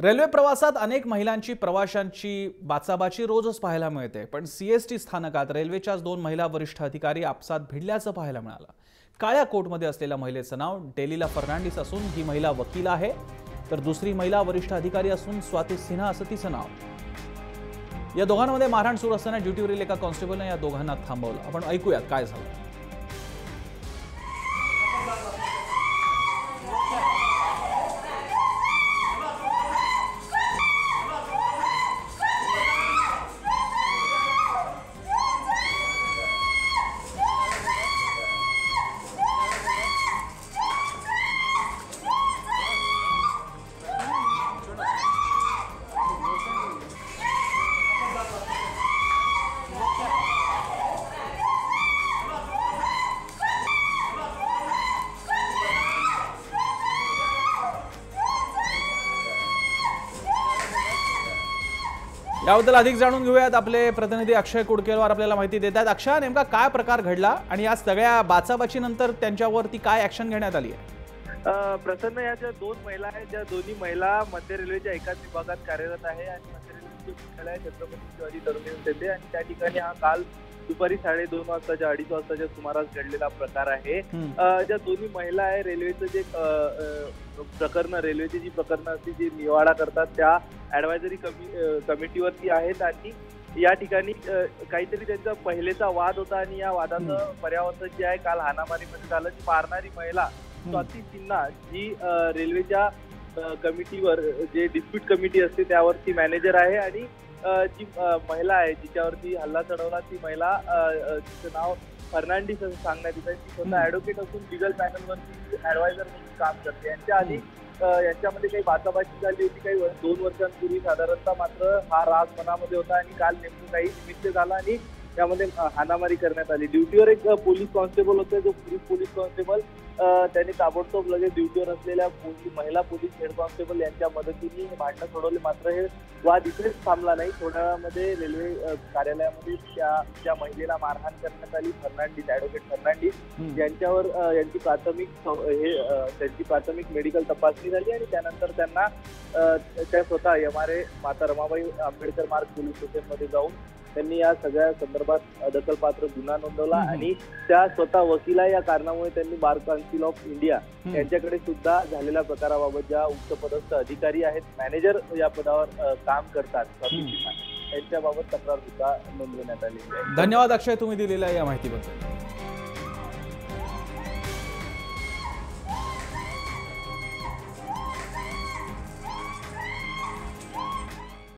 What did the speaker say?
Railway प्रवासात अनेक महिलांची प्रवाशांची बाचाबाची रोजच पाहायला मिळते, पण सीएसटी स्थानकात रेल्वेच्याच दोन महिला वरिष्ठ अधिकारी आपसात भिडल्याचं पाहायला मिळालं। काळ्या कोटमध्ये असलेल्या महिलेचं नाव डेलिला फर्नांडिस असून ही महिला वकील आहे, तर दुसरी महिला वरिष्ठ अधिकारी असून स्वाती सिन्हा असं तिचं नाव। या दोघांमध्ये मारहाण सुरू असताना ड्युटीवरील एका कॉन्स्टेबलने या दोघांना थांबवलं। आपण ऐकूयात काय झालं। याबद्दल अधिक जाणून घेऊयात। आपले प्रतिनिधी अक्षय कुडकेलवार आपल्याला माहिती देतात। अक्षय, नेमका काय प्रकार घडला आणि या सगळ्या बाचाबाचीनंतर त्यांच्यावरती काय ऍक्शन घेण्यात आली आहे? प्रसन्न या ज्या दोन महिला आहेत, ज्या दोन्ही महिला मध्य रेल्वेच्या एकाच विभागात कार्यरत आहे आणि मध्य रेल्वेचे मुख्यालय छत्रपती शिवाजी टर्मिनस येथे आणि त्या ठिकाणी हा काल दुपारी 2:30 वाजताच्या 2:30 वाजताच्या सुमारास घडलेला प्रकार आहे। ज्या दोन्ही महिला आहे, रेल्वेचं जे प्रकरण, रेल्वेची जी प्रकरणं असते जी निवाडा करतात त्या ऍडवायझरी कमिटीवरती आहेत आणि या ठिकाणी काहीतरी त्यांचा पहिलेचा वाद होता आणि या वादाचं पर्यावरण जे आहे काल हाणामारीमध्ये झालं। जी मारणारी महिला स्वाती सिन्हा जी रेल्वेच्या कमिटीवर जे डिस्प्यूट कमिटी असते त्यावरती मॅनेजर आहे आणि जी महिला आहे जिच्यावरती हल्ला चढवला ती महिला तिचं नाव फर्नांडिस असं सांगण्यात येतं। ती स्वतः ऍडव्होकेट असून लिगल पॅनलवरती ऍडवायझर म्हणून काम करते। यांच्या आधी यांच्यामध्ये काही बाचाबाची झाली होती काही 2 वर्षांपूर्वी साधारणतः, मात्र हा राग मनामध्ये होता आणि काल नेमकं काही निमित्त झाला आणि त्यामध्ये हाणामारी करण्यात आली। ड्युटीवर एक पोलीस कॉन्स्टेबल होते, जो पोलीस कॉन्स्टेबल त्यांनी ताबडतोब लगेच ड्युटीवर असलेल्या महिला पोलीस हेड कॉन्स्टेबल यांच्या मदतीने हे भांडणं सोडवले। मात्र हे वाद इथेच थांबला नाही। थोड्या वेळामध्ये रेल्वे कार्यालयामध्ये त्या महिलेला मारहाण करण्यात आली। फर्नांडिस, ऍडव्होकेट फर्नांडिस यांच्यावर त्यांची प्राथमिक मेडिकल तपासणी झाली आणि त्यानंतर त्यांना त्या स्वतः MRA माता रमाबाई आंबेडकर मार्ग पोलीस स्टेशनमध्ये जाऊन त्यांनी या सगळ्या संदर्भात दखलपात्र गुन्हा नोंदवला आणि त्या स्वतः वकील या कारणामुळे त्यांनी बार काउन्सिल ऑफ इंडिया यांच्याकडे सुद्धा झालेल्या प्रकाराबाबत ज्या उच्चपदस्थ अधिकारी आहेत, मॅनेजर या पदावर काम करतात यांच्याबाबत तक्रार सुद्धा नोंदवण्यात आली आहे। धन्यवाद अक्षय, तुम्ही दिलेल्या या माहितीबद्दल।